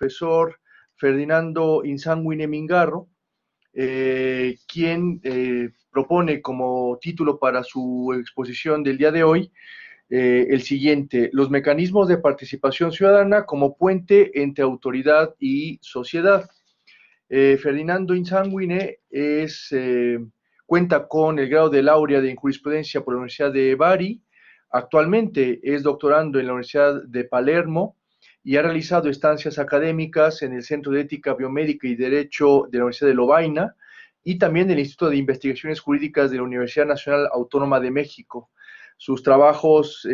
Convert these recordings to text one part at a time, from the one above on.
profesor Ferdinando Insanguine Mingarro, quien propone como título para su exposición del día de hoy el siguiente: los mecanismos de participación ciudadana como puente entre autoridad y sociedad. Ferdinando Insanguine cuenta con el grado de laurea en jurisprudencia por la Universidad de Bari. Actualmente es doctorando en la Universidad de Palermo y ha realizado estancias académicas en el Centro de Ética Biomédica y Derecho de la Universidad de Lovaina y también del Instituto de Investigaciones Jurídicas de la Universidad Nacional Autónoma de México. Sus trabajos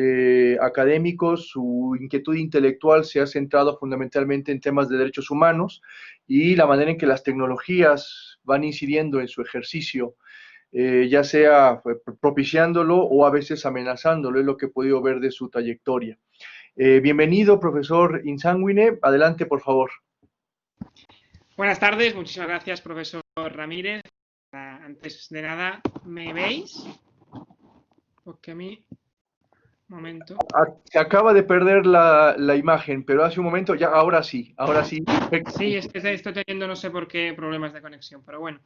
académicos, su inquietud intelectual se ha centrado fundamentalmente en temas de derechos humanos y la manera en que las tecnologías van incidiendo en su ejercicio, ya sea propiciándolo o a veces amenazándolo, es lo que he podido ver de su trayectoria. Bienvenido, profesor Insanguine. Adelante, por favor. Buenas tardes, muchísimas gracias, profesor Ramírez. Antes de nada, ¿me veis? Porque a mí... Un momento. Se acaba de perder la imagen, pero hace un momento, ya, ahora sí, perfecto. Sí, es que estoy teniendo no sé por qué problemas de conexión, pero bueno.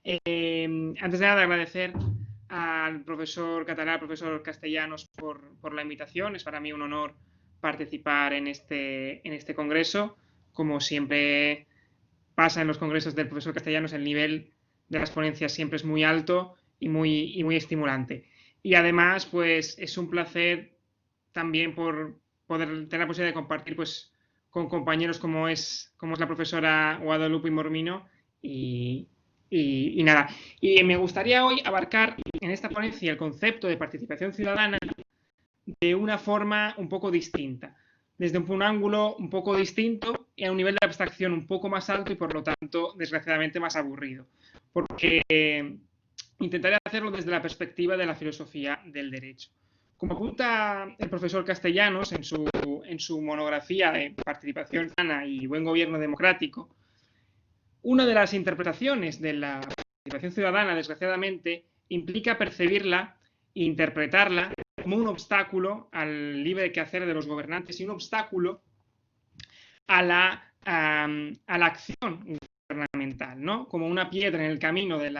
Antes de nada, agradecer al profesor catalán, al profesor Castellanos, por la invitación. Es para mí un honor participar en este congreso. Como siempre pasa en los congresos del profesor Castellanos, el nivel de las ponencias siempre es muy alto y muy estimulante. Y además, pues es un placer también por poder tener la posibilidad de compartir pues con compañeros como es la profesora Guadalupe Mormino y nada. Y me gustaría hoy abarcar en esta ponencia el concepto de participación ciudadana de una forma un poco distinta, desde un ángulo un poco distinto y a un nivel de abstracción un poco más alto y por lo tanto, desgraciadamente, más aburrido. Porque intentaré hacerlo desde la perspectiva de la filosofía del derecho. Como apunta el profesor Castellanos en su monografía de Participación Ciudadana y Buen Gobierno Democrático, una de las interpretaciones de la participación ciudadana, desgraciadamente, implica percibirla e interpretarla como un obstáculo al libre quehacer de los gobernantes y un obstáculo a la acción gubernamental, ¿no? Como una piedra en el camino del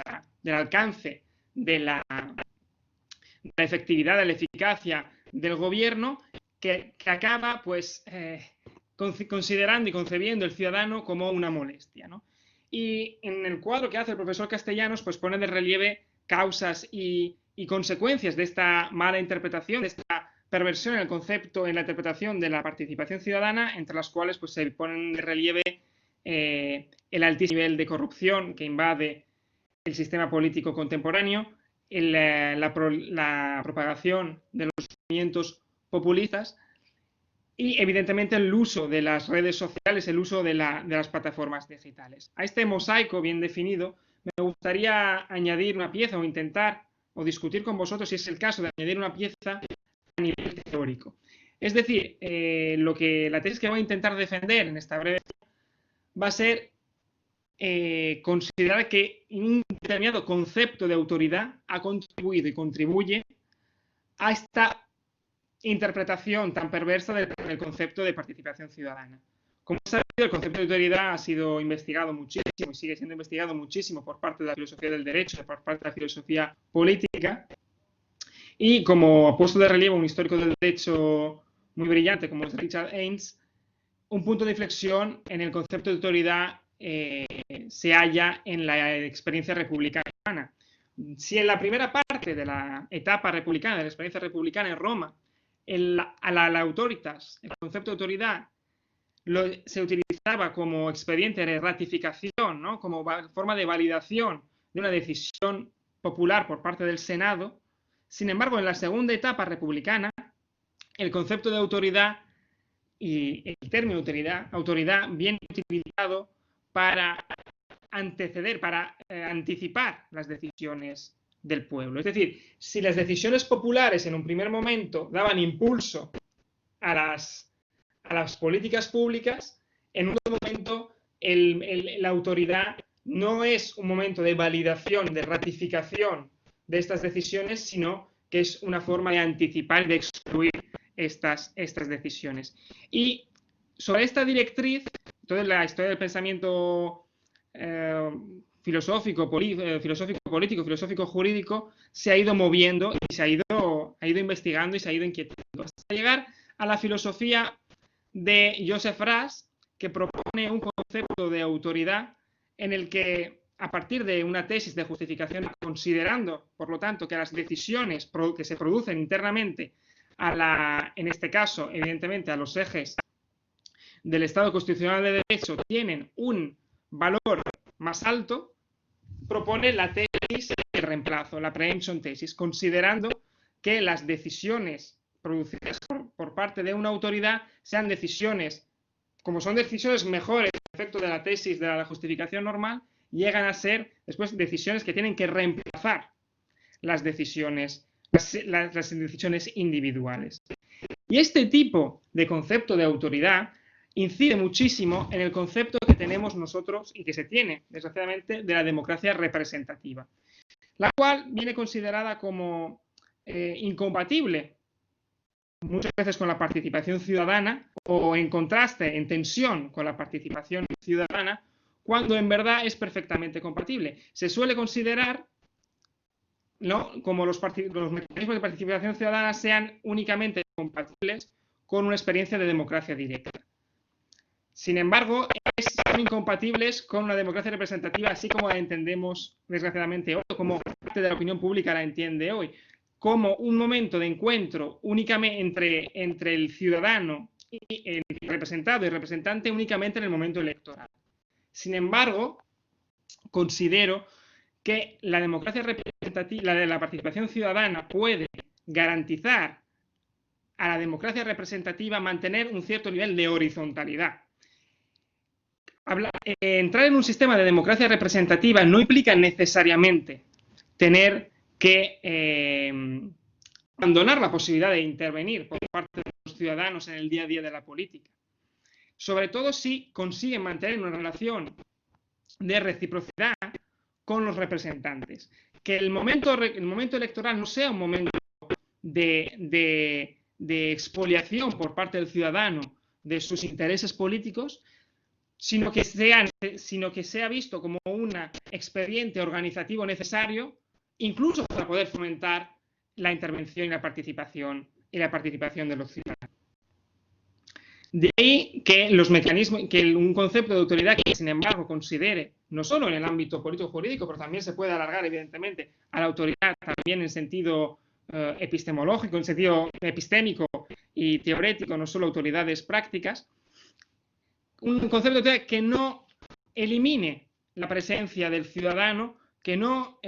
alcance de la efectividad, de la eficacia del gobierno, que acaba pues considerando y concebiendo el ciudadano como una molestia, ¿no? Y en el cuadro que hace el profesor Castellanos, pues pone de relieve causas y consecuencias de esta mala interpretación, de esta perversión en el concepto, en la interpretación de la participación ciudadana, entre las cuales pues se ponen de relieve el altísimo nivel de corrupción que invade el sistema político contemporáneo, la propagación de los movimientos populistas y, evidentemente, el uso de las redes sociales, el uso de las plataformas digitales. A este mosaico bien definido me gustaría añadir una pieza o intentar o discutir con vosotros, si es el caso, de añadir una pieza a nivel teórico. Es decir, la tesis que voy a intentar defender en esta breve va a ser considerar que un determinado concepto de autoridad ha contribuido y contribuye a esta interpretación tan perversa del concepto de participación ciudadana. Como sabido, el concepto de autoridad ha sido investigado muchísimo y sigue siendo investigado muchísimo por parte de la filosofía del derecho, por parte de la filosofía política, y como ha puesto de relieve un histórico del derecho muy brillante como es Richard Haynes, un punto de inflexión en el concepto de autoridad se halla en la experiencia republicana. Si en la primera parte de la etapa republicana, de la experiencia republicana en Roma, a la autoritas, el concepto de autoridad, se utilizaba como expediente de ratificación, ¿no? Como forma de validación de una decisión popular por parte del Senado. Sin embargo, en la segunda etapa republicana, el concepto de autoridad y el término autoridad viene utilizado para anteceder, para anticipar las decisiones del pueblo. Es decir, si las decisiones populares en un primer momento daban impulso a las políticas públicas, en un momento la autoridad no es un momento de validación, de ratificación de estas decisiones, sino que es una forma de anticipar y de excluir estas decisiones. Y sobre esta directriz toda la historia del pensamiento filosófico, político, filosófico jurídico se ha ido moviendo y se ha ido investigando y se ha ido inquietando hasta llegar a la filosofía de Joseph Ras, que propone un concepto de autoridad en el que, a partir de una tesis de justificación, considerando, por lo tanto, que las decisiones que se producen internamente en este caso, evidentemente, a los ejes del Estado constitucional de derecho tienen un valor más alto, propone la tesis de reemplazo, la preemption tesis, considerando que las decisiones producidas por parte de una autoridad sean decisiones, como son decisiones mejores a efecto de la tesis de la justificación normal, llegan a ser después decisiones que tienen que reemplazar las decisiones individuales. Y este tipo de concepto de autoridad incide muchísimo en el concepto que tenemos nosotros y que se tiene, desgraciadamente, de la democracia representativa, la cual viene considerada como incompatible muchas veces con la participación ciudadana o en contraste, en tensión con la participación ciudadana, cuando en verdad es perfectamente compatible. Se suele considerar, ¿no?, como los mecanismos de participación ciudadana sean únicamente compatibles con una experiencia de democracia directa. Sin embargo, son incompatibles con una democracia representativa, así como la entendemos, desgraciadamente, hoy, como parte de la opinión pública la entiende hoy, como un momento de encuentro únicamente entre el ciudadano y el representado y representante únicamente en el momento electoral. Sin embargo, considero que la democracia representativa, la participación ciudadana, puede garantizar a la democracia representativa mantener un cierto nivel de horizontalidad. Entrar en un sistema de democracia representativa no implica necesariamente tener que abandonar la posibilidad de intervenir por parte de los ciudadanos en el día a día de la política. Sobre todo si consiguen mantener una relación de reciprocidad con los representantes. Que el momento electoral no sea un momento de expoliación por parte del ciudadano de sus intereses políticos, sino que sea visto como un expediente organizativo necesario, incluso para poder fomentar la intervención y la participación de los ciudadanos. De ahí que los mecanismos, que un concepto de autoridad que, sin embargo, considere, no solo en el ámbito político-jurídico, pero también se puede alargar, evidentemente, a la autoridad también en sentido epistemológico, en sentido epistémico y teorético, no solo autoridades prácticas, un concepto de autoridad que no elimine la presencia del ciudadano, que no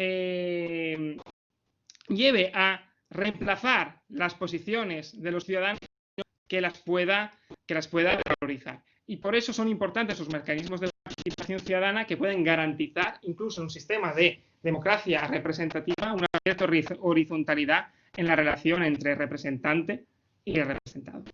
lleve a reemplazar las posiciones de los ciudadanos, que las pueda valorizar. Y por eso son importantes los mecanismos de participación ciudadana que pueden garantizar, incluso en un sistema de democracia representativa, una cierta horizontalidad en la relación entre representante y representado.